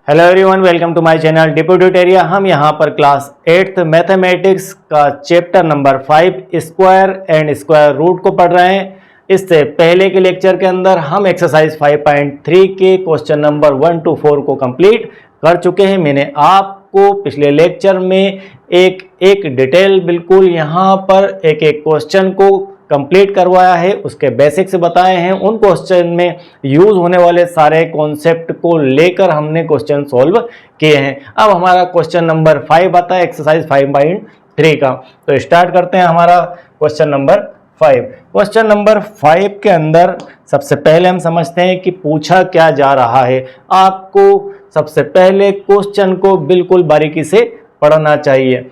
Hello everyone, welcome to my channel डिपोटेरिया। हम यहाँ पर क्लास 8th मैथमेटिक्स का chapter number 5 square and square root को पढ़ रहे हैं। इससे पहले के लेक्चर के अंदर हम एक्सरसाइज 5.3 के क्वेश्चन नंबर 1 to 4 को कंप्लीट कर चुके हैं। मैंने आपको पिछले लेक्चर में एक डिटेल बिल्कुल यहाँ पर एक क्वेश्चन को कंप्लीट करवाया है, उसके बेसिक्स बताए हैं। उन क्वेश्चन में यूज होने वाले सारे कॉन्सेप्ट को लेकर हमने क्वेश्चन सॉल्व किए हैं। अब हमारा क्वेश्चन नंबर 5 आता है एक्सरसाइज 5.3 का। तो स्टार्ट करते हैं हमारा क्वेश्चन नंबर 5। क्वेश्चन नंबर 5 के अंदर सबसे पहले हम समझते हैं कि पूछा क्या जा रहा है। आपको सबसे पहले क्वेश्चन को बिल्कुल बारीकी से पढ़ना चाहिए।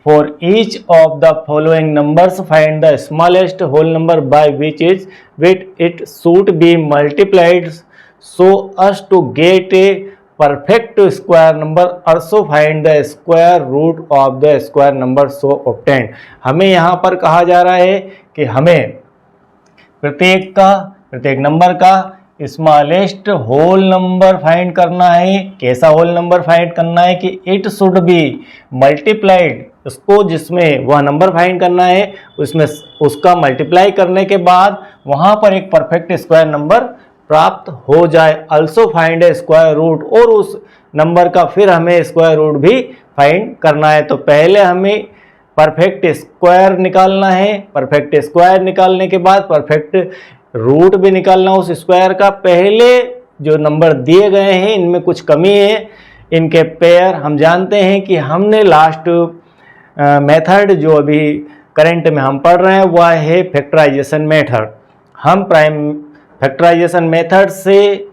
For each of the following numbers, find the smallest whole number by which it should be multiplied so as to get a perfect square number. Also find the square root of the square number so obtained. हमें यहाँ पर कहा जा रहा है कि हमें प्रत्येक नंबर का स्मॉलेस्ट होल नंबर फाइंड करना है। कैसा होल नंबर फाइंड करना है कि इट शुड बी मल्टीप्लाइड, उसको जिसमें वह नंबर फाइंड करना है उसमें उसका मल्टीप्लाई करने के बाद वहां पर एक परफेक्ट स्क्वायर नंबर प्राप्त हो जाए। अल्सो फाइंड ए स्क्वायर रूट, और उस नंबर का फिर हमें स्क्वायर रूट भी फाइंड करना है। तो पहले हमें परफेक्ट स्क्वायर निकालना है, परफेक्ट स्क्वायर निकालने के बाद परफेक्ट रूट भी निकालना उस स्क्वायर का। पहले जो नंबर दिए गए हैं इनमें कुछ कमी है, इनके पेयर हम जानते हैं कि हमने लास्ट मेथड जो अभी करंट में हम पढ़ रहे हैं वह है फैक्टराइजेशन मेथड। हम प्राइम फैक्टराइजेशन मेथड से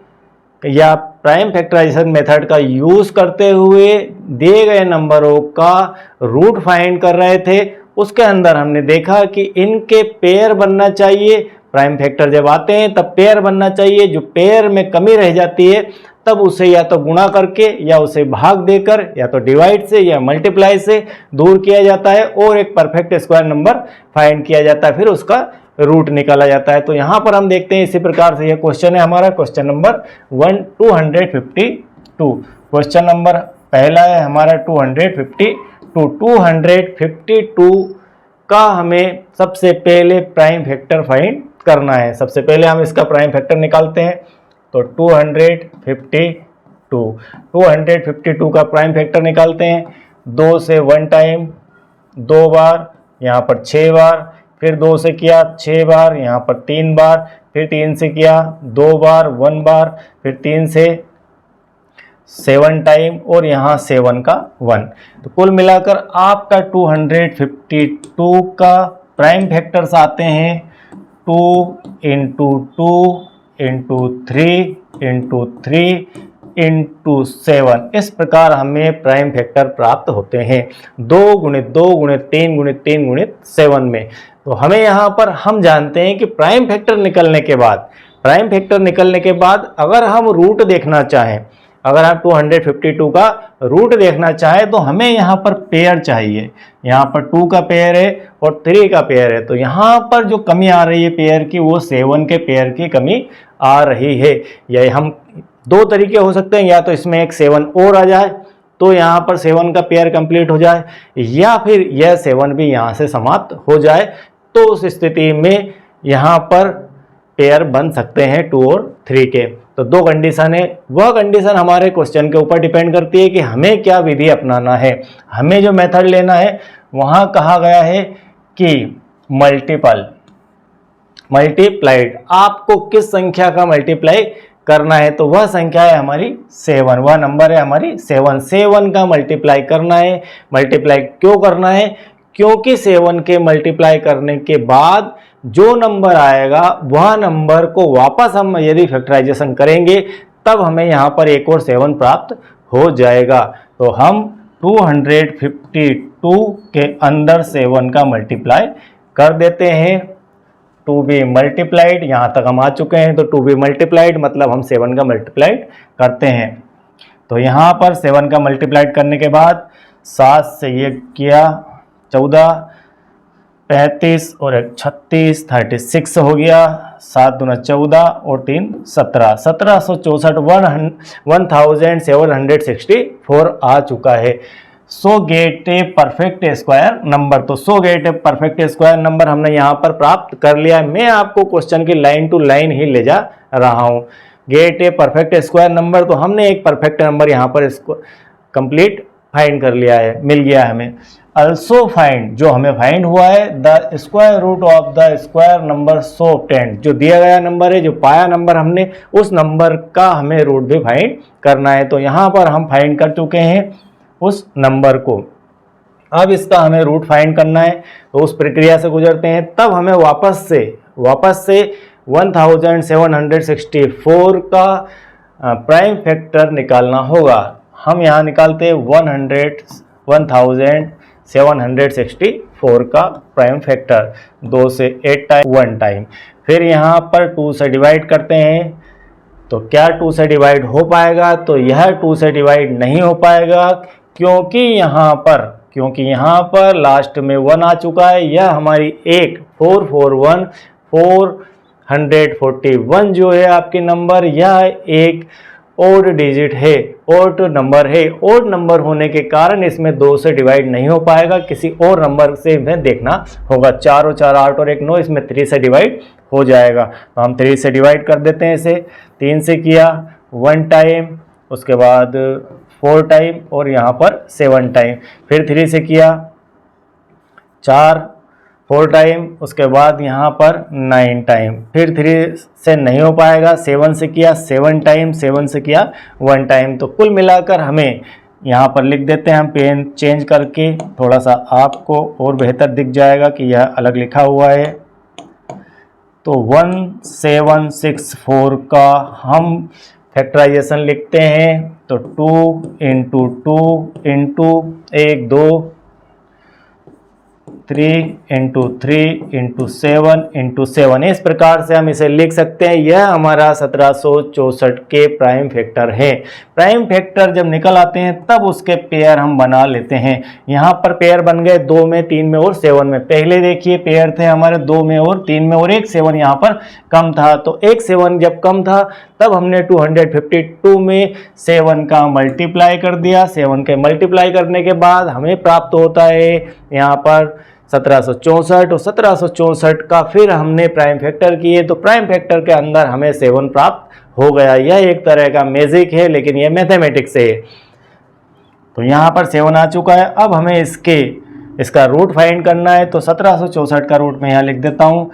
या प्राइम फैक्टराइजेशन मेथड का यूज़ करते हुए दिए गए नंबरों का रूट फाइंड कर रहे थे। उसके अंदर हमने देखा कि इनके पेयर बनना चाहिए। प्राइम फैक्टर जब आते हैं तब पेयर बनना चाहिए। जो पेयर में कमी रह जाती है तब उसे या तो गुणा करके या उसे भाग देकर या तो डिवाइड से या मल्टीप्लाई से दूर किया जाता है और एक परफेक्ट स्क्वायर नंबर फाइंड किया जाता है, फिर उसका रूट निकाला जाता है। तो यहाँ पर हम देखते हैं इसी प्रकार से यह क्वेश्चन है हमारा क्वेश्चन नंबर 252। क्वेश्चन नंबर पहला है हमारा 252 का हमें सबसे पहले प्राइम फैक्टर फाइंड करना है। सबसे पहले हम इसका प्राइम फैक्टर निकालते हैं। तो 252 का प्राइम फैक्टर निकालते हैं। 2 से 1 टाइम 2 बार, यहाँ पर 6 बार, फिर 2 से किया 6 बार, यहाँ पर 3 बार, फिर 3 से किया 2 बार 1 बार, फिर 3 से 7 टाइम और यहाँ 7 का 1। तो कुल मिलाकर आपका 252 का प्राइम फैक्टर्स आते हैं 2 into 2 into 3 into 3 into 7। इस प्रकार हमें प्राइम फैक्टर प्राप्त होते हैं 2 गुणित 2 गुणित 3 गुणित 3 गुणित 7 में। तो हमें यहाँ पर हम जानते हैं कि प्राइम फैक्टर निकलने के बाद अगर हम रूट देखना चाहें, अगर आप 252 का रूट देखना चाहें तो हमें यहाँ पर पेयर चाहिए। यहाँ पर 2 का पेयर है और 3 का पेयर है। तो यहाँ पर जो कमी आ रही है पेयर की वो 7 के पेयर की कमी आ रही है। यह हम 2 तरीके हो सकते हैं, या तो इसमें एक 7 और आ जाए तो यहाँ पर 7 का पेयर कंप्लीट हो जाए, या फिर यह 7 भी यहाँ से समाप्त हो जाए। तो उस स्थिति में यहाँ पर पेयर बन सकते हैं 2 और 3 के। तो 2 कंडीशन है। वह कंडीशन हमारे क्वेश्चन के ऊपर डिपेंड करती है कि हमें क्या विधि अपनाना है। हमें जो मेथड लेना है वहाँ कहा गया है कि मल्टीप्लाइड, आपको किस संख्या का मल्टीप्लाई करना है। तो वह संख्या है हमारी 7, वह नंबर है हमारी 7 का मल्टीप्लाई करना है। मल्टीप्लाई क्यों करना है? क्योंकि 7 के मल्टीप्लाई करने के बाद जो नंबर आएगा वह नंबर को वापस हम यदि फैक्टराइजेशन करेंगे तब हमें यहाँ पर एक और 7 प्राप्त हो जाएगा। तो हम 252 के अंदर 7 का मल्टीप्लाई कर देते हैं। टू बी मल्टीप्लाइड, यहाँ तक हम आ चुके हैं। तो टू बी मल्टीप्लाइड मतलब हम 7 का मल्टीप्लाइड करते हैं। तो यहाँ पर 7 का मल्टीप्लाइड करने के बाद 7 से ये किया 14, 35 और 36 36 हो गया। 7 दूना 14 और 3 17, 1764 1764 आ चुका है। So get a perfect square number, तो so get a perfect square number हमने यहाँ पर प्राप्त कर लिया है। मैं आपको क्वेश्चन की लाइन टू लाइन ही ले जा रहा हूँ। Gate a perfect square number, तो हमने एक परफेक्ट नंबर यहाँ पर इसको कंप्लीट फाइंड कर लिया है, मिल गया हमें। अल्सो फाइंड, जो हमें फाइंड हुआ है, the square root of the square number so obtained, जो दिया गया नंबर है, जो पाया नंबर हमने, उस नंबर का हमें रूट भी फाइंड करना है। तो यहाँ पर हम फाइंड कर चुके हैं उस नंबर को। अब इसका हमें रूट फाइंड करना है, तो उस प्रक्रिया से गुजरते हैं। तब हमें वापस से 1764 का प्राइम फैक्टर निकालना होगा। हम यहाँ निकालते हैं 1764 का प्राइम फैक्टर, 2 से 8 टाइम 1 टाइम, फिर यहाँ पर 2 से डिवाइड करते हैं। तो क्या 2 से डिवाइड हो पाएगा? तो यह 2 से डिवाइड नहीं हो पाएगा, क्योंकि यहाँ पर लास्ट में 1 आ चुका है। यह हमारी एक 441 जो है आपके नंबर, यह एक ओड डिजिट है, ओड नंबर है। ओड नंबर होने के कारण इसमें 2 से डिवाइड नहीं हो पाएगा, किसी और नंबर से हमें देखना होगा। 4 और 4 8 और 1 9, इसमें 3 से डिवाइड हो जाएगा। तो हम 3 से डिवाइड कर देते हैं इसे। 3 से किया 1 टाइम, उसके बाद 4 टाइम और यहाँ पर 7 टाइम, फिर 3 से किया 4 टाइम, उसके बाद यहाँ पर 9 टाइम, फिर 3 से नहीं हो पाएगा, 7 से किया 7 टाइम, 7 से किया 1 टाइम। तो कुल मिलाकर हमें यहाँ पर लिख देते हैं हम पेन चेंज करके, थोड़ा सा आपको और बेहतर दिख जाएगा कि यह अलग लिखा हुआ है। तो 1764 का हम फैक्टराइजेशन लिखते हैं, तो 2 इंटू 1 2, 3 इंटू 3 इंटू 7 इस प्रकार से हम इसे लिख सकते हैं। यह हमारा 1764 के प्राइम फैक्टर है। प्राइम फैक्टर जब निकल आते हैं तब उसके पेयर हम बना लेते हैं। यहाँ पर पेयर बन गए 2 में, 3 में और 7 में। पहले देखिए पेयर थे हमारे 2 में और 3 में, और एक 7 यहाँ पर कम था। तो एक 7 जब कम था तब हमने 252 में 7 का मल्टीप्लाई कर दिया। 7 के मल्टीप्लाई करने के बाद हमें प्राप्त होता है यहाँ पर 1764, और 1764 का फिर हमने प्राइम फैक्टर किए, तो प्राइम फैक्टर के अंदर हमें 7 प्राप्त हो गया। यह एक तरह का मैजिक है, लेकिन यह मैथमेटिक्स है। तो यहाँ पर 7 आ चुका है। अब हमें इसका रूट फाइंड करना है, तो 1764 का रूट मैं यहाँ लिख देता हूँ।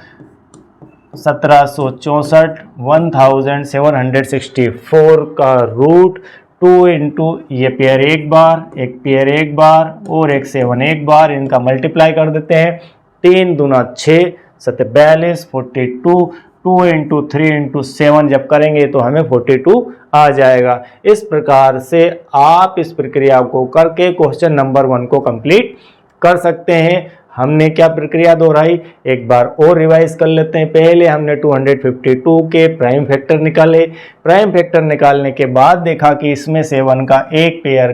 1764 1764 का रूट 2 इंटू ये पेयर एक बार और एक 7 एक बार, इनका मल्टीप्लाई कर देते हैं। 3 दूना 6 7 42 42, 2 इंटू 3 इंटू 7 जब करेंगे तो हमें 42 आ जाएगा। इस प्रकार से आप इस प्रक्रिया को करके क्वेश्चन नंबर 1 को कंप्लीट कर सकते हैं। हमने क्या प्रक्रिया दोहराई, एक बार और रिवाइज कर लेते हैं। पहले हमने 252 के प्राइम फैक्टर निकाले। प्राइम फैक्टर निकालने के बाद देखा कि इसमें 7 का एक पेयर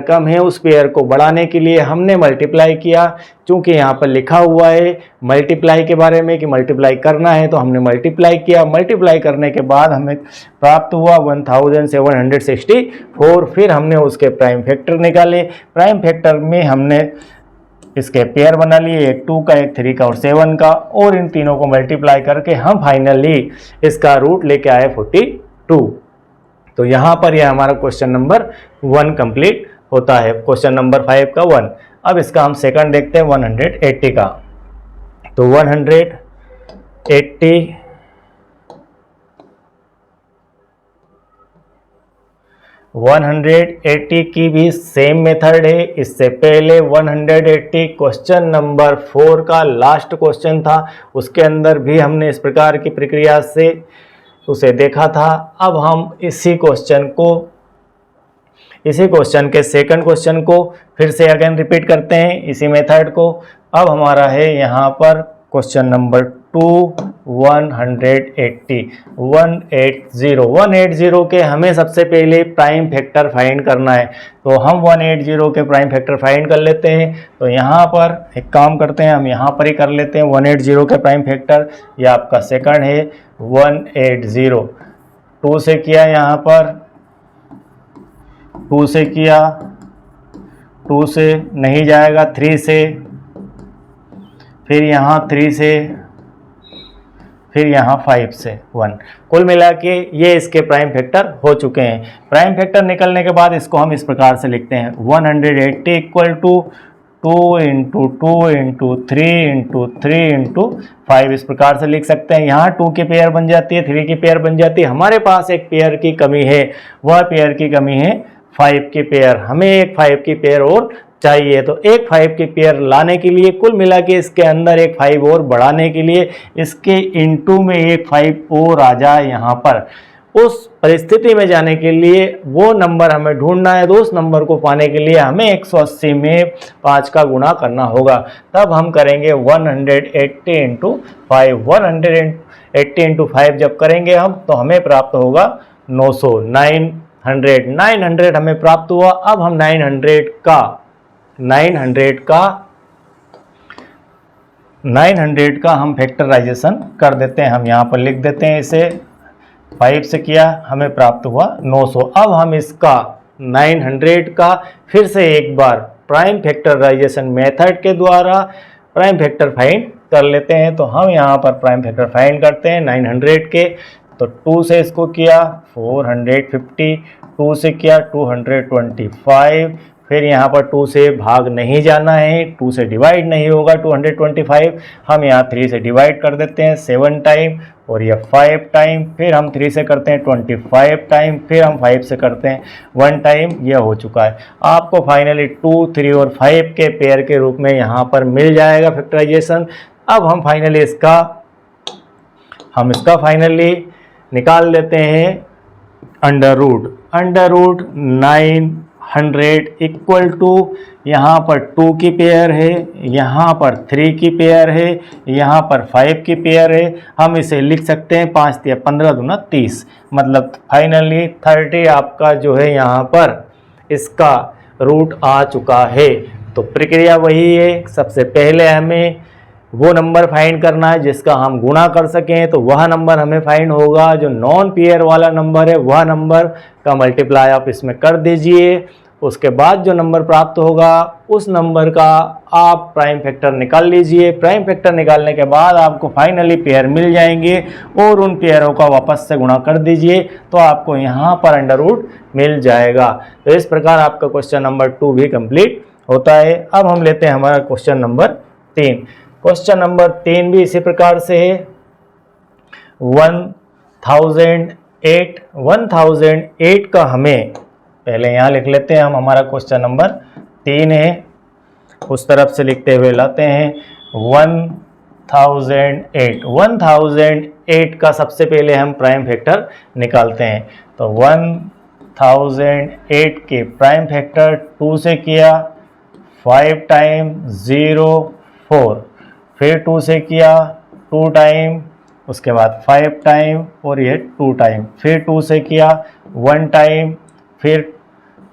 कम है। उस पेयर को बढ़ाने के लिए हमने मल्टीप्लाई किया। चूंकि यहाँ पर लिखा हुआ है मल्टीप्लाई के बारे में कि मल्टीप्लाई करना है, तो हमने मल्टीप्लाई किया। मल्टीप्लाई करने के बाद हमें प्राप्त हुआ 1764। फिर हमने उसके प्राइम फैक्टर निकाले। प्राइम फैक्टर में हमने इसके पेयर बना लिए, एक 2 का, एक 3 का और 7 का, और इन तीनों को मल्टीप्लाई करके हम फाइनली इसका रूट लेके आए 42। तो यहाँ पर यह हमारा क्वेश्चन नंबर 1 कंप्लीट होता है। क्वेश्चन नंबर 5 का 1। अब इसका हम सेकंड देखते हैं 180 का। तो 180 की भी सेम मेथड है। इससे पहले 180 क्वेश्चन नंबर 4 का लास्ट क्वेश्चन था, उसके अंदर भी हमने इस प्रकार की प्रक्रिया से उसे देखा था। अब हम इसी क्वेश्चन के सेकंड क्वेश्चन को फिर से अगेन रिपीट करते हैं, इसी मेथड को। अब हमारा है यहाँ पर क्वेश्चन नंबर टू 180 180 के हमें सबसे पहले प्राइम फैक्टर फाइंड करना है। तो हम 180 के प्राइम फैक्टर फाइंड कर लेते हैं। तो यहाँ पर एक काम करते हैं, हम यहाँ पर ही कर लेते हैं 180 के प्राइम फैक्टर। ये आपका सेकंड है 180। 2 से किया, यहाँ पर 2 से किया, 2 से नहीं जाएगा, 3 से, फिर यहाँ 3 से, फिर यहाँ 5 से 1। कुल मिला के ये इसके प्राइम फैक्टर हो चुके हैं। प्राइम फैक्टर निकलने के बाद इसको हम इस प्रकार से लिखते हैं 180 equal to 2 into 2 into 3 into 3 into 5, इस प्रकार से लिख सकते हैं। यहाँ 2 की पेयर बन जाती है, 3 की पेयर बन जाती है। हमारे पास एक पेयर की कमी है, वह पेयर की कमी है 5 की पेयर। हमें एक 5 की पेयर और चाहिए। तो एक 5 की पेयर लाने के लिए, कुल मिला के इसके अंदर एक 5 और बढ़ाने के लिए, इसके इनटू में एक 5 और आ जाए यहाँ पर, उस परिस्थिति में जाने के लिए वो नंबर हमें ढूंढना है। तो उस नंबर को पाने के लिए हमें 180 में 5 का गुणा करना होगा। तब हम करेंगे 180 इंटू 5। 180 इंटू 5 जब करेंगे हम, तो हमें प्राप्त होगा 900, 900 हमें प्राप्त हुआ। अब हम 900 का हम फैक्टराइजेशन कर देते हैं। हम यहाँ पर लिख देते हैं इसे। 5 से किया, हमें प्राप्त हुआ 900। अब हम इसका 900 का फिर से एक बार प्राइम फैक्टराइजेशन मेथड के द्वारा प्राइम फैक्टर फाइंड कर लेते हैं। तो हम यहाँ पर प्राइम फैक्टर फाइंड करते हैं 900 के। तो 2 से इसको किया 450, 2 से किया 225, फिर यहाँ पर 2 से भाग नहीं जाना है, 2 से डिवाइड नहीं होगा 225। हम यहाँ 3 से डिवाइड कर देते हैं 7 टाइम, और ये 5 टाइम, फिर हम 3 से करते हैं 25 टाइम, फिर हम 5 से करते हैं 1 टाइम। यह हो चुका है। आपको फाइनली 2, 3 और 5 के पेयर के रूप में यहाँ पर मिल जाएगा फैक्टराइजेशन। अब हम फाइनली इसका फाइनली निकाल लेते हैं अंडर रूट 900 इक्वल टू, यहाँ पर 2 की पेयर है, यहाँ पर 3 की पेयर है, यहाँ पर 5 की पेयर है। हम इसे लिख सकते हैं 5 या 15 दूना 30, मतलब फाइनली 30 आपका जो है यहाँ पर इसका रूट आ चुका है। तो प्रक्रिया वही है। सबसे पहले हमें वो नंबर फाइंड करना है जिसका हम गुणा कर सकें। तो वह नंबर हमें फाइंड होगा जो नॉन पेयर वाला नंबर है, वह नंबर का मल्टीप्लाई आप इसमें कर दीजिए। उसके बाद जो नंबर प्राप्त होगा उस नंबर का आप प्राइम फैक्टर निकाल लीजिए। प्राइम फैक्टर निकालने के बाद आपको फाइनली पेयर मिल जाएंगे और उन पेयरों का वापस से गुणा कर दीजिए, तो आपको यहाँ पर अंडर रूट मिल जाएगा। तो इस प्रकार आपका क्वेश्चन नंबर 2 भी कंप्लीट होता है। अब हम लेते हैं हमारा क्वेश्चन नंबर 3। क्वेश्चन नंबर 3 भी इसी प्रकार से है। 1008 का हमें पहले यहाँ लिख लेते हैं हम। हमारा क्वेश्चन नंबर 3 है, उस तरफ से लिखते हुए लाते हैं 1008 का सबसे पहले हम प्राइम फैक्टर निकालते हैं। तो 1008 के प्राइम फैक्टर 2 से किया 5 टाइम 0 4, फिर 2 से किया 2 टाइम, उसके बाद 5 टाइम और ये 2 टाइम, फिर 2 से किया 1 टाइम, फिर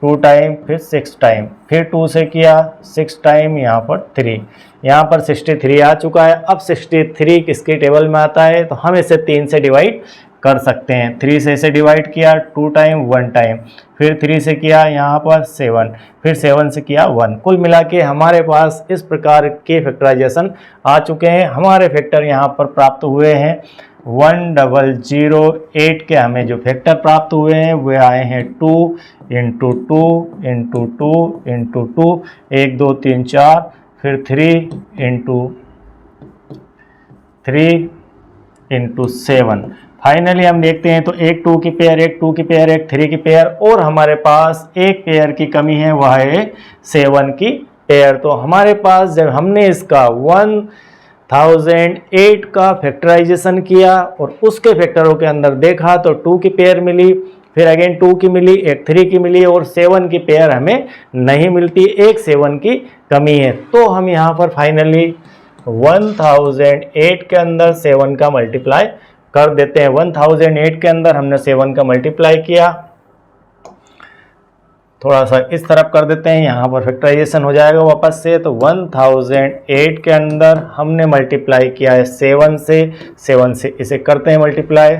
2 टाइम, फिर 6 टाइम, फिर 2 से किया 6 टाइम, यहाँ पर 3, यहाँ पर 63 आ चुका है। अब 63 किसके टेबल में आता है, तो हम इसे 3 से डिवाइड कर सकते हैं। 3 से इसे डिवाइड किया 2 टाइम 1 टाइम, फिर 3 से किया यहाँ पर 7, फिर 7 से किया 1। कुल मिला के हमारे पास इस प्रकार के फैक्टराइजेशन आ चुके हैं। हमारे फैक्टर यहाँ पर प्राप्त हुए हैं 1008 के हमें जो फैक्टर प्राप्त हुए हैं वे आए हैं 2 इंटू 2 इंटू 2 इंटू 2, 1 2 3 4, फिर 3 इंटू 7। फाइनली हम देखते हैं तो एक 2 की पेयर, एक 2 की पेयर, एक 3 की पेयर, और हमारे पास एक पेयर की कमी है, वह है 7 की पेयर। तो हमारे पास जब हमने इसका 1008 का फैक्टराइजेशन किया और उसके फैक्टरों के अंदर देखा तो 2 की पेयर मिली, फिर अगेन 2 की मिली, एक 3 की मिली, और 7 की पेयर हमें नहीं मिलती, एक 7 की कमी है। तो हम यहाँ पर फाइनली 1008 के अंदर 7 का मल्टीप्लाई कर देते हैं। 1008 के अंदर हमने 7 का मल्टीप्लाई किया, थोड़ा सा इस तरफ कर देते हैं, यहाँ पर फैक्टराइजेशन हो जाएगा वापस से। तो 1008 के अंदर हमने मल्टीप्लाई किया है 7 से इसे करते हैं मल्टीप्लाई।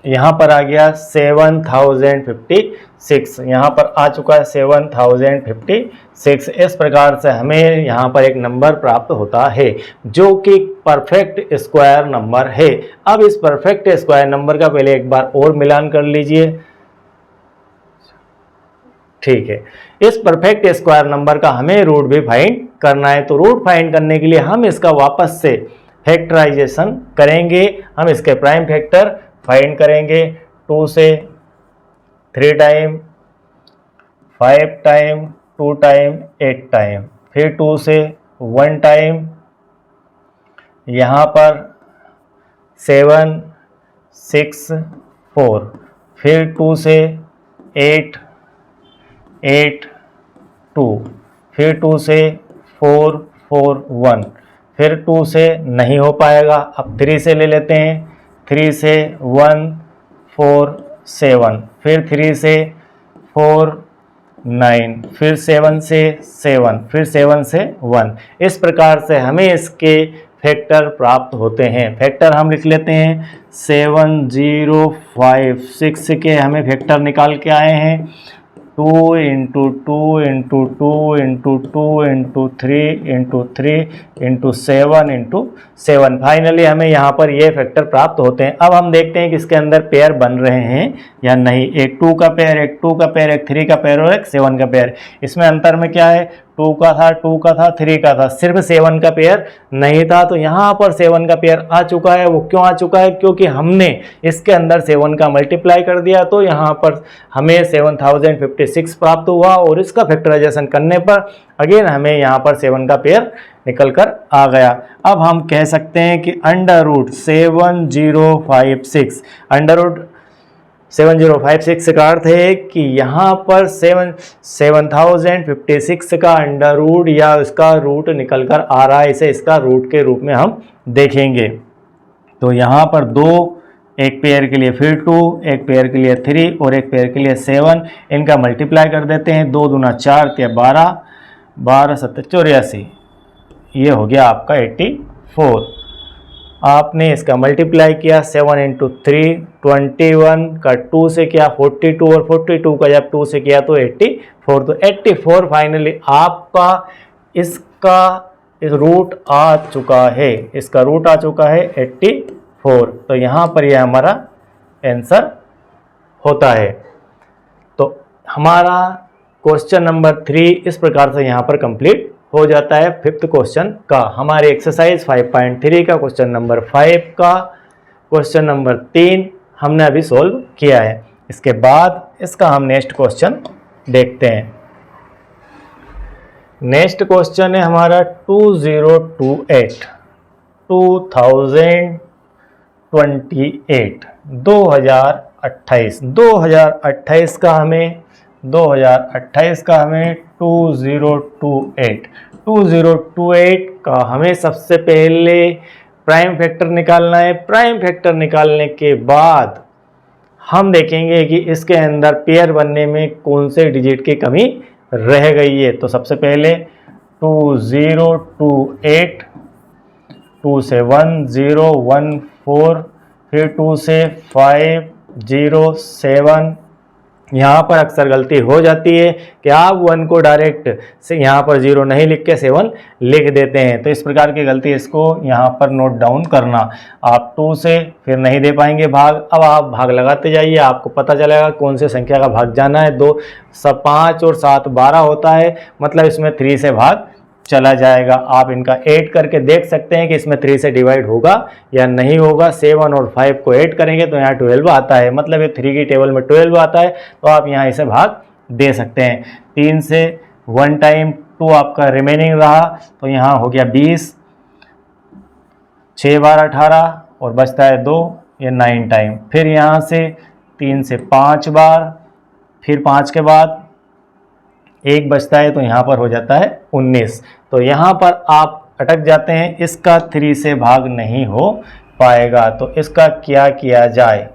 यहाँ पर आ गया 7056, यहाँ पर आ चुका है 7056। इस प्रकार से हमें यहाँ पर एक नंबर प्राप्त होता है जो कि परफेक्ट स्क्वायर नंबर है। अब इस परफेक्ट स्क्वायर नंबर का पहले एक बार और मिलान कर लीजिए, ठीक है। इस परफेक्ट स्क्वायर नंबर का हमें रूट भी फाइंड करना है। तो रूट फाइंड करने के लिए हम इसका वापस से फैक्टराइजेशन करेंगे। हम इसके प्राइम फैक्टर फाइंड करेंगे। 2 से 3 टाइम, 5 टाइम, 2 टाइम, 8 टाइम, फिर 2 से 1 टाइम, यहाँ पर 7 6 4, फिर 2 से 8 8 2, फिर 2 से 4 4 1, फिर 2 से नहीं हो पाएगा, अब 3 से ले लेते हैं। 3 से 1 4 7, फिर 3 से 4 9, फिर 7 से 7, फिर 7 से 1। इस प्रकार से हमें इसके फैक्टर प्राप्त होते हैं। फैक्टर हम लिख लेते हैं 7056 के हमें फैक्टर निकाल के आए हैं। 2 into 2 into 2 into 2 into 3 into 3 into 7 into 7। Finally हमें यहाँ पर ये फैक्टर प्राप्त होते हैं। अब हम देखते हैं कि इसके अंदर पेयर बन रहे हैं या नहीं। एक 2 का पेयर, एक 2 का पेयर, एक 3 का पेयर और एक 7 का पेयर। इसमें अंतर में क्या है, 2 का था, 2 का था, 3 का था, सिर्फ 7 का पेयर नहीं था। तो यहाँ पर 7 का पेयर आ चुका है। वो क्यों आ चुका है, क्योंकि हमने इसके अंदर 7 का मल्टीप्लाई कर दिया। तो यहाँ पर हमें 7056 प्राप्त हुआ और इसका फैक्टराइजेशन करने पर अगेन हमें यहाँ पर 7 का पेयर निकल कर आ गया। अब हम कह सकते हैं कि अंडर रूट 7056, अंडर रूट 7056 का अर्थ है कि यहाँ पर 7056 का अंडर रूट या इसका रूट निकल कर आ रहा है। इसे इसका रूट के रूप में हम देखेंगे। तो यहाँ पर 2, एक पेयर के लिए फिर 2, एक पेयर के लिए 3 और एक पेयर के लिए 7, इनका मल्टीप्लाई कर देते हैं। 2 दूना 4 या 12, 12 7 84, ये हो गया आपका 84। आपने इसका मल्टीप्लाई किया 7 इंटू 3 21 का 2 से किया 42 और 42 का जब 2 से किया तो 84। तो 84 फाइनली आपका इसका रूट आ चुका है, इसका रूट आ चुका है 84। तो यहाँ पर यह हमारा आंसर होता है। तो हमारा क्वेश्चन नंबर 3 इस प्रकार से यहाँ पर कंप्लीट हो जाता है। 5th क्वेश्चन का हमारे एक्सरसाइज 5.3 का क्वेश्चन नंबर 5 का क्वेश्चन नंबर 3 हमने अभी सोल्व किया है। इसके बाद इसका हम नेक्स्ट क्वेश्चन देखते हैं। नेक्स्ट क्वेश्चन है हमारा 2028 2028 का हमें 2028 का हमें सबसे पहले प्राइम फैक्टर निकालना है। प्राइम फैक्टर निकालने के बाद हम देखेंगे कि इसके अंदर पेयर बनने में कौन से डिजिट की कमी रह गई है। तो सबसे पहले 2028, 2 से 1 0 1 4, फिर 2 से 5 0 7। यहाँ पर अक्सर गलती हो जाती है कि आप 1 को डायरेक्ट से यहाँ पर 0 नहीं लिख के 7 लिख देते हैं। तो इस प्रकार की गलती इसको यहाँ पर नोट डाउन करना। आप 2 से फिर नहीं दे पाएंगे भाग। अब आप भाग लगाते जाइए, आपको पता चलेगा कौन से संख्या का भाग जाना है। 2 सब 5 और 7 12 होता है, मतलब इसमें 3 से भाग चला जाएगा। आप इनका ऐड करके देख सकते हैं कि इसमें 3 से डिवाइड होगा या नहीं होगा। 7 और 5 को ऐड करेंगे तो यहाँ 12 आता है, मतलब ये 3 की टेबल में 12 आता है। तो आप यहाँ इसे भाग दे सकते हैं। 3 से 1 टाइम 2 आपका रिमेनिंग रहा, तो यहाँ हो गया 20, 6 बार 18 और बचता है 2, ये 9 टाइम। फिर यहाँ से 3 से 5 बार, फिर 5 के बाद 1 बचता है तो यहाँ पर हो जाता है 19। तो यहाँ पर आप अटक जाते हैं, इसका 3 से भाग नहीं हो पाएगा। तो इसका क्या किया जाए,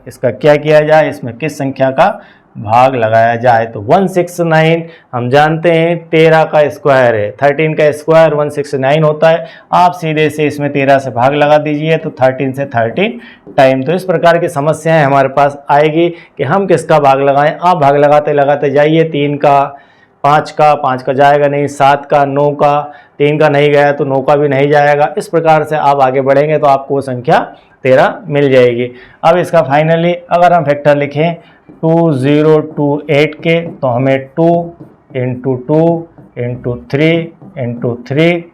इसमें किस संख्या का भाग लगाया जाए। तो 169 हम जानते हैं 13 का स्क्वायर है, 13 का स्क्वायर 169 होता है। आप सीधे से इसमें 13 से भाग लगा दीजिए तो 13 से 13 टाइम। तो इस प्रकार की समस्याएं हमारे पास आएगी कि हम किसका भाग लगाएं। आप भाग लगाते लगाते जाइए, 3 का, 5 का जाएगा नहीं, 7 का, 9 का, 3 का नहीं गया तो 9 का भी नहीं जाएगा। इस प्रकार से आप आगे बढ़ेंगे तो आपको संख्या 13 मिल जाएगी। अब इसका फाइनली अगर हम फैक्टर लिखें 2028 के, तो हमें 2 into 2 into 3 into 3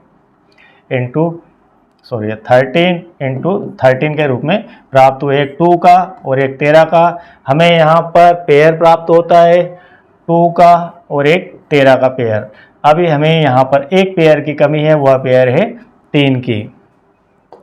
into 13 into 13 के रूप में प्राप्त हुए। एक 2 का और एक 13 का। हमें यहाँ पर पेयर प्राप्त होता है 2 का और एक 13 का पेयर। अभी हमें यहाँ पर एक पेयर की कमी है, वह पेयर है 3 की।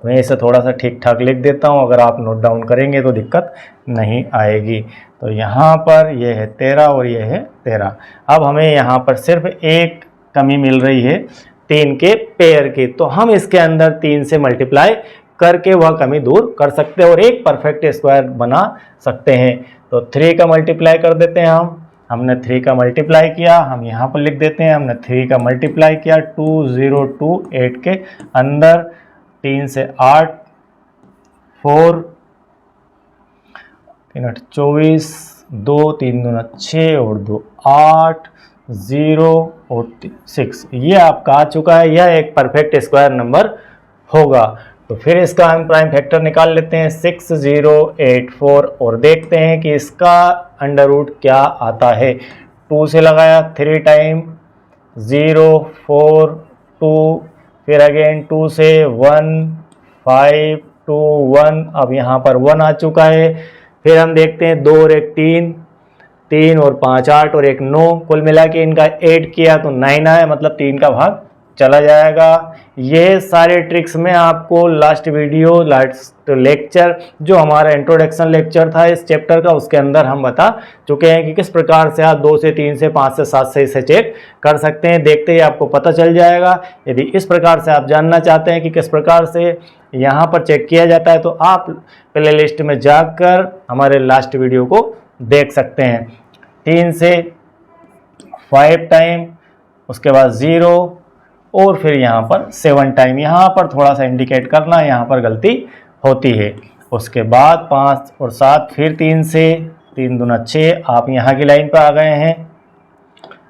मैं इसे थोड़ा सा ठीक ठाक लिख देता हूँ, अगर आप नोट डाउन करेंगे तो दिक्कत नहीं आएगी। तो यहाँ पर यह है 13 और यह है 13। अब हमें यहाँ पर सिर्फ एक कमी मिल रही है 3 के पेयर की, तो हम इसके अंदर 3 से मल्टीप्लाई करके वह कमी दूर कर सकते हैं और एक परफेक्ट स्क्वायर बना सकते हैं। तो 3 का मल्टीप्लाई कर देते हैं हमने 3 का मल्टीप्लाई किया, हम यहाँ पर लिख देते हैं हमने 3 का मल्टीप्लाई किया 2028 के अंदर। 3 से 8, 4 3 8 24, 2 3 दूना 6 और 2 8, 0 और 6, ये आपका आ चुका है। यह एक परफेक्ट स्क्वायर नंबर होगा। तो फिर इसका हम प्राइम फैक्टर निकाल लेते हैं 6084 और देखते हैं कि इसका अंडर रूट क्या आता है। 2 से लगाया 3 टाइम, 0 4 2, फिर अगेन 2 से 1 5 2 1, अब यहाँ पर 1 आ चुका है। फिर हम देखते हैं 2 और 1 3, 3 और 5 8 और 1 9, कुल मिला के इनका 8 किया तो 9 आया, मतलब 3 का भाग चला जाएगा। ये सारे ट्रिक्स में आपको लास्ट लेक्चर जो हमारा इंट्रोडक्शन लेक्चर था इस चैप्टर का, उसके अंदर हम बता चुके हैं कि किस प्रकार से आप 2 से 3 से 5 से 7 से इसे चेक कर सकते हैं। देखते ही आपको पता चल जाएगा। यदि इस प्रकार से आप जानना चाहते हैं कि किस प्रकार से यहाँ पर चेक किया जाता है तो आप प्ले लिस्ट में जाकर हमारे लास्ट वीडियो को देख सकते हैं। 3 से 5 टाइम, उसके बाद 0 और फिर यहाँ पर 7 टाइम। यहाँ पर थोड़ा सा इंडिकेट करना, यहाँ पर गलती होती है। उसके बाद 5 और 7, फिर 3 से 3 दूना 6, आप यहाँ की लाइन पर आ गए हैं,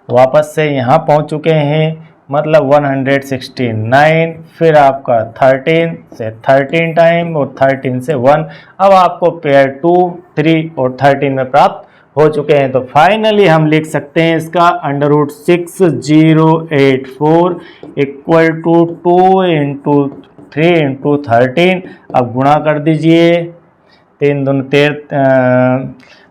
वापस से यहाँ पहुँच चुके हैं, मतलब 169। फिर आपका 13 से 13 टाइम और 13 से 1। अब आपको पेयर 2 3 और 13 में प्राप्त हो चुके हैं। तो फाइनली हम लिख सकते हैं इसका under root 6084 equal to 2 into 3 into 13। अब गुणा कर दीजिए, 3 दून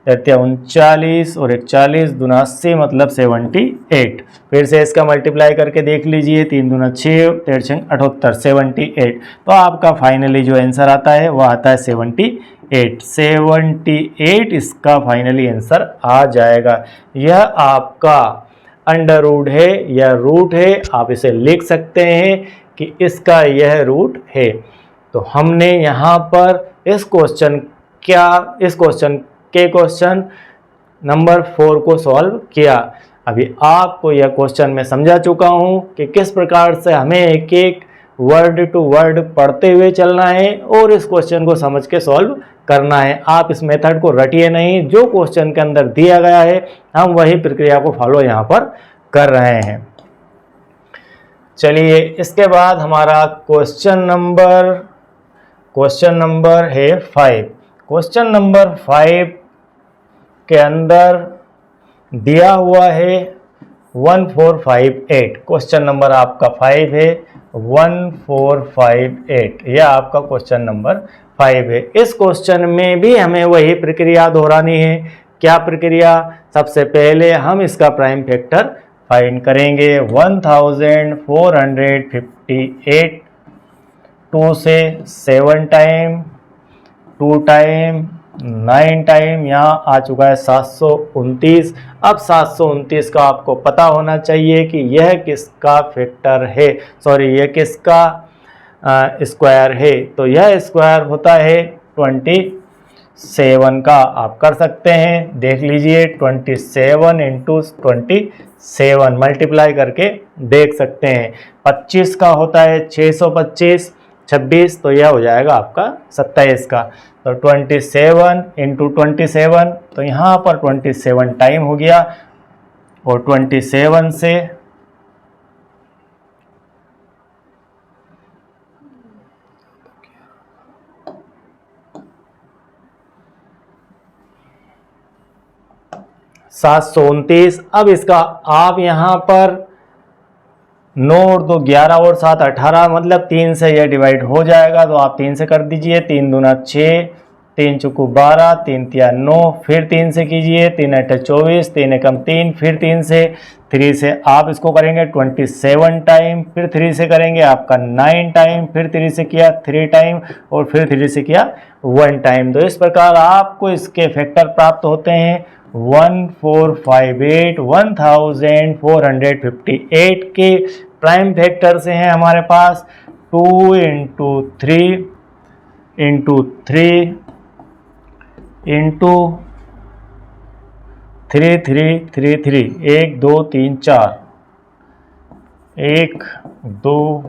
39 और 41 दूना 80, मतलब 78। फिर से इसका मल्टीप्लाई करके देख लीजिए, 3 दूना 6, 3 6 78, 78। तो आपका फाइनली जो आंसर आता है वह आता है 78 इसका फाइनली आंसर आ जाएगा। यह आपका अंडर रूट है या रूट है, आप इसे लिख सकते हैं कि इसका यह रूट है। तो हमने यहाँ पर इस क्वेश्चन नंबर 4 को सॉल्व किया। अभी आपको यह क्वेश्चन मैं समझा चुका हूँ कि किस प्रकार से हमें एक एक वर्ड टू वर्ड पढ़ते हुए चलना है और इस क्वेश्चन को समझ के सॉल्व करना है। आप इस मेथड को रटिए नहीं, जो क्वेश्चन के अंदर दिया गया है हम वही प्रक्रिया को फॉलो यहाँ पर कर रहे हैं। चलिए, इसके बाद हमारा क्वेश्चन नंबर है 5। क्वेश्चन नंबर 5 के अंदर दिया हुआ है 1458। क्वेश्चन नंबर आपका 5 है 1458, यह आपका क्वेश्चन नंबर 5 है। इस क्वेश्चन में भी हमें वही प्रक्रिया दोहरानी है। क्या प्रक्रिया? सबसे पहले हम इसका प्राइम फैक्टर फाइंड करेंगे। 1458, 2 से 7 टाइम, 2 टाइम 9 टाइम यहाँ आ चुका है 729। अब 729 का आपको पता होना चाहिए कि यह किसका फैक्टर है, सॉरी यह किसका स्क्वायर है। तो यह स्क्वायर होता है 27 का। आप कर सकते हैं, देख लीजिए 27 इंटू 27 मल्टीप्लाई करके देख सकते हैं। 25 का होता है 625, 26 तो यह हो जाएगा आपका 27 का। तो 27 इंटू 27, तो यहाँ पर 27 टाइम हो गया और 27 से 729। अब इसका आप यहाँ पर 9 और 2 11 और 7 18, मतलब 3 से यह डिवाइड हो जाएगा। तो आप 3 से कर दीजिए, 3 दूना 6, 3 चौको 12, 3 तिया 9, फिर 3 से कीजिए, 3 8 24, 3 एकम 3, फिर 3 से आप इसको करेंगे 27 टाइम, फिर 3 से करेंगे आपका 9 टाइम, फिर 3 से किया 3 टाइम और फिर 3 से किया 1 टाइम। तो इस प्रकार आपको इसके फैक्टर प्राप्त होते हैं 1458, 1458 के प्राइम फैक्टर से हैं हमारे पास 2 इंटू 3 इंटू 3 इंटू 3 3 3 3, 1 2 3 4, 1 2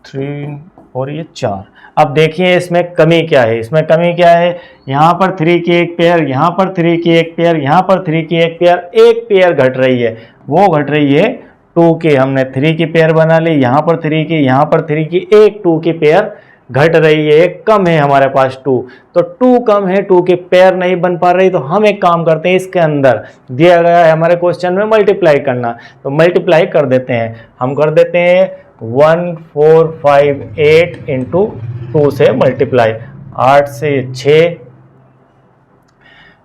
3 और ये 4। अब देखिए इसमें कमी क्या है, इसमें कमी क्या है, यहाँ पर 3 की एक पेयर, यहाँ पर 3 की एक पेयर, यहाँ पर 3 की एक पेयर, एक पेयर घट रही है, वो घट रही है 2 की। हमने 3 की पेयर बना ली, यहाँ पर 3 की, यहाँ पर 3 की, एक 2 की पेयर घट रही है, एक कम है हमारे पास 2। तो 2 कम है, 2 की पेयर नहीं बन पा रही। तो हम एक काम करते हैं, इसके अंदर दिया गया है हमारे क्वेश्चन में मल्टीप्लाई करना, तो मल्टीप्लाई कर देते हैं। हम कर देते हैं 1458 इंटू 2 से मल्टीप्लाई, 8 से 6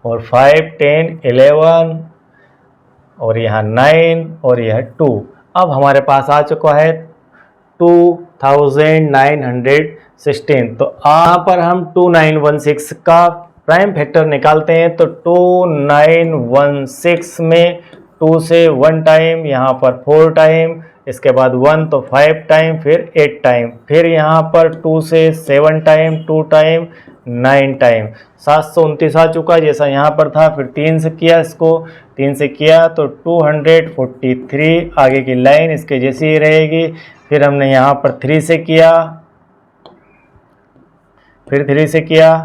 और 5 10 11 और यहाँ 9 और यह 2। अब हमारे पास आ चुका है 2916। तो यहाँ पर हम 2916 का प्राइम फैक्टर निकालते हैं। तो 2916 में 2 से 1 टाइम, यहाँ पर 4 टाइम, इसके बाद 1 तो 5 टाइम, फिर 8 टाइम, फिर यहाँ पर 2 से 7 टाइम, 2 टाइम, 9 टाइम। 729 आ चुका जैसा यहाँ पर था। फिर 3 से किया, इसको 3 से किया तो 243, आगे की लाइन इसके जैसी ही रहेगी। फिर हमने यहाँ पर 3 से किया, फिर 3 से किया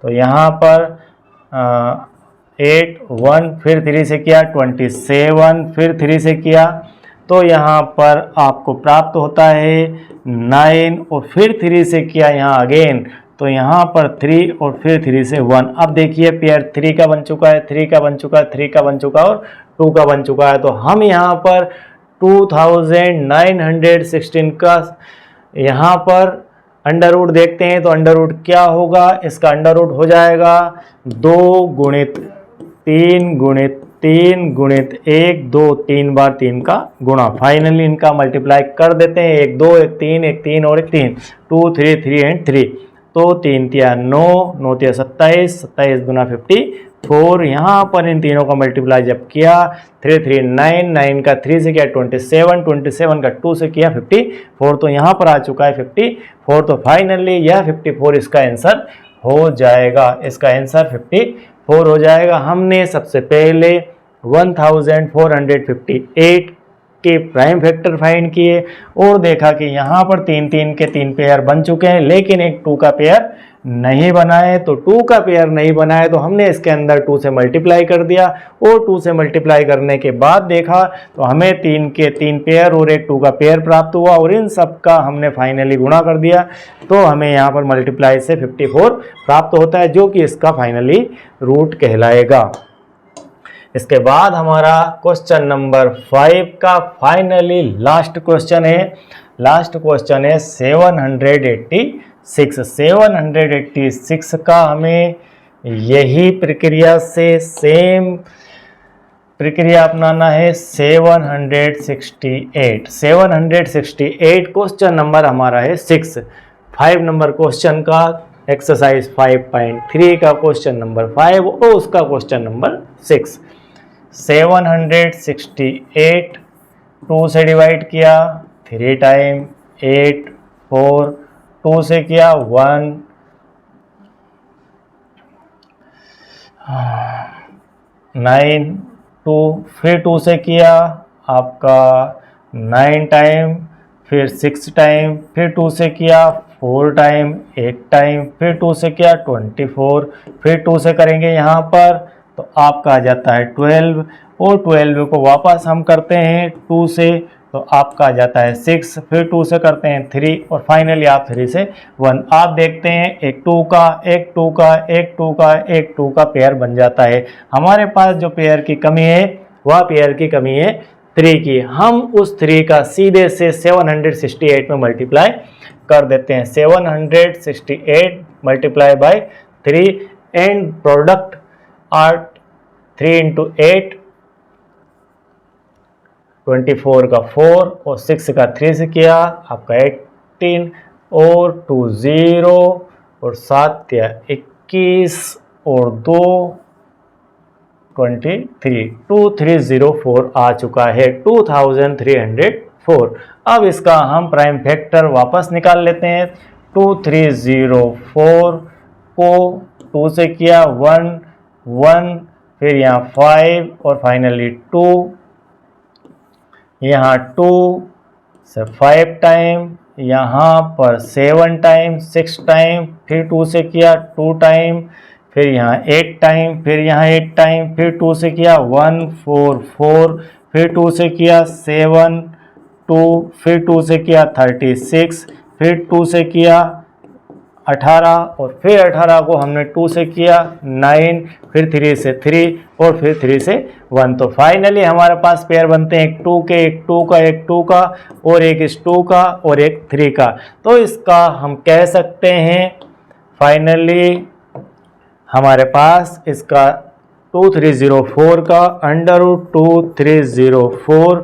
तो यहाँ पर 8 1, फिर 3 से किया 27, फिर 3 से किया तो यहाँ पर आपको प्राप्त होता है 9 और फिर 3 से किया यहाँ अगेन, तो यहाँ पर 3 और फिर 3 से 1। अब देखिए पेयर 3 का बन चुका है, 3 का बन चुका है, 3 का बन चुका है और 2 का बन चुका है। तो हम यहाँ पर 2916 का यहाँ पर अंडर रूट देखते हैं। तो अंडर रूट क्या होगा, इसका अंडर रूट हो जाएगा 2 गुणित 3 गुणित 3 गुणित 1 2, 3 बार 3 का गुणा। फाइनली इनका मल्टीप्लाई कर देते हैं, 1 2 1 3 1 3 और 1 3, 2 3 3 एंड 3। तो 3 तिया 9 9 तिया 27, 27 दूना 54। यहाँ पर इन तीनों का मल्टीप्लाई जब किया 3 3 9, 9 का 3 से किया 27, 27 का 2 से किया 54। तो यहाँ पर आ चुका है 54। तो फाइनली यह 54 इसका आंसर हो जाएगा, इसका आंसर 54 हो जाएगा। हमने सबसे पहले 1458 के प्राइम फैक्टर फाइंड किए और देखा कि यहाँ पर 3 3 के 3 पेयर बन चुके हैं, लेकिन एक 2 का पेयर नहीं बना है। तो 2 का पेयर नहीं बना है तो हमने इसके अंदर 2 से मल्टीप्लाई कर दिया और 2 से मल्टीप्लाई करने के बाद देखा तो हमें 3 के 3 पेयर और एक 2 का पेयर प्राप्त हुआ और इन सब का हमने फाइनली गुणा कर दिया। तो हमें यहाँ पर मल्टीप्लाई से 54 प्राप्त होता है, जो कि इसका फाइनली रूट कहलाएगा। इसके बाद हमारा क्वेश्चन नंबर 5 का फाइनली लास्ट क्वेश्चन है। लास्ट क्वेश्चन है 786 का हमें यही प्रक्रिया से सेम प्रक्रिया अपनाना है। 768 क्वेश्चन नंबर हमारा है 6। 5 नंबर क्वेश्चन का एक्सरसाइज 5.3 का क्वेश्चन नंबर 5 और उसका क्वेश्चन नंबर 6। 768 2 से डिवाइड किया 3 टाइम, 8 4 2 से किया 1 9 2 फिर 2 से किया आपका 9 टाइम, फिर 6 टाइम, फिर 2 से किया 4 टाइम, 8 टाइम, फिर 2 से किया 24, फिर 2 से करेंगे यहाँ पर तो आपका आ जाता है 12 और 12 को वापस हम करते हैं 2 से तो आपका आ जाता है 6, फिर 2 से करते हैं 3 और फाइनली आप 3 से 1। आप देखते हैं एक 2 का, एक 2 का, एक 2 का, एक 2 का पेयर बन जाता है। हमारे पास जो पेयर की कमी है वह पेयर की कमी है 3 की। हम उस 3 का सीधे से 768 में मल्टीप्लाई कर देते हैं। 768 multiply by 3 and product are 3 into 8 24 का 4 और 6 का 3 से किया आपका 18 और 2 0 और 7 या 21 और 2 23 2304 आ चुका है 2304। अब इसका हम प्राइम फैक्टर वापस निकाल लेते हैं। 2304 को 2 से किया 1 1 फिर यहाँ 5 और फाइनली 2, यहाँ 2 से 5 टाइम, यहाँ पर 7 टाइम, 6 टाइम, फिर 2 से किया 2 टाइम, फिर यहाँ 8 टाइम, फिर यहाँ 8 टाइम, फिर 2 से किया 1 4 4, फिर 2 से किया 7 2, फिर 2 से किया 36, फिर 2 से किया 18 और फिर 18 को हमने 2 से किया 9, फिर 3 से 3 और फिर 3 से 1। तो फाइनली हमारे पास पेयर बनते हैं एक 2 के, एक 2 का, एक 2 का और एक इस 2 का और एक 3 का। तो इसका हम कह सकते हैं फाइनली हमारे पास इसका 2304 का √2304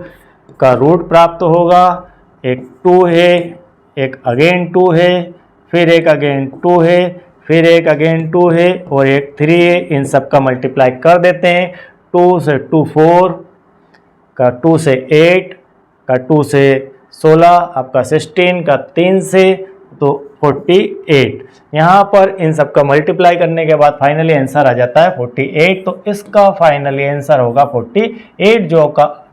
का रूट प्राप्त होगा। एक 2 है, एक अगेन 2 है, फिर एक अगेन 2 है, फिर एक अगेन 2 है और एक 3 है। इन सब का मल्टीप्लाई कर देते हैं। 2 से 2 4 का 2 से 8 का 2 से 16 आपका 16 का 3 से तो 48। यहाँ पर इन सब का मल्टीप्लाई करने के बाद फाइनली आंसर आ जाता है 48। तो इसका फाइनली आंसर होगा 48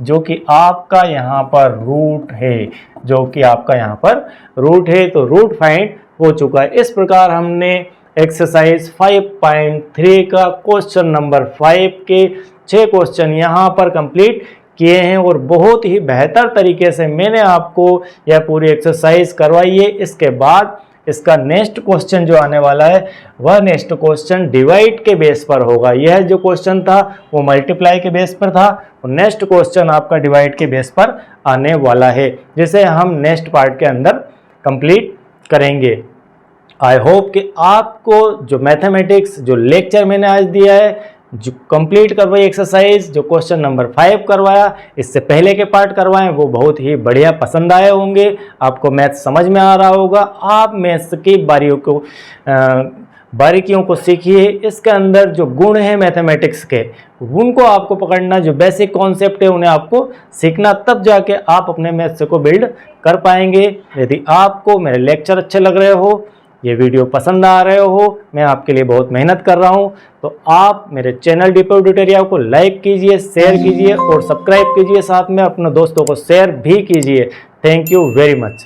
जो कि आपका यहाँ पर रूट है, जो कि आपका यहाँ पर रूट है। तो रूट फाइंड हो चुका है। इस प्रकार हमने एक्सरसाइज 5.3 का क्वेश्चन नंबर 5 के 6 क्वेश्चन यहाँ पर कंप्लीट किए हैं और बहुत ही बेहतर तरीके से मैंने आपको यह पूरी एक्सरसाइज करवाई है। इसके बाद इसका नेक्स्ट क्वेश्चन जो आने वाला है वह नेक्स्ट क्वेश्चन डिवाइड के बेस पर होगा। यह जो क्वेश्चन था वो मल्टीप्लाई के बेस पर था और नेक्स्ट क्वेश्चन आपका डिवाइड के बेस पर आने वाला है, जिसे हम नेक्स्ट पार्ट के अंदर कंप्लीट करेंगे। आई होप कि आपको जो मैथमेटिक्स जो लेक्चर मैंने आज दिया है, जो कंप्लीट करवाई एक्सरसाइज, जो क्वेश्चन नंबर 5 करवाया, इससे पहले के पार्ट करवाएं, वो बहुत ही बढ़िया पसंद आए होंगे। आपको मैथ समझ में आ रहा होगा। आप मैथ्स की बारीकियों को सीखिए। इसके अंदर जो गुण है मैथमेटिक्स के, उनको आपको पकड़ना, जो बेसिक कॉन्सेप्ट है उन्हें आपको सीखना, तब जाके आप अपने मैथ्स को बिल्ड कर पाएंगे। यदि आपको मेरे लेक्चर अच्छे लग रहे हो, ये वीडियो पसंद आ रहे हो, मैं आपके लिए बहुत मेहनत कर रहा हूँ, तो आप मेरे चैनल डीपो ट्यूटोरियल को लाइक कीजिए, शेयर कीजिए और सब्सक्राइब कीजिए। साथ में अपने दोस्तों को शेयर भी कीजिए। Thank you very much.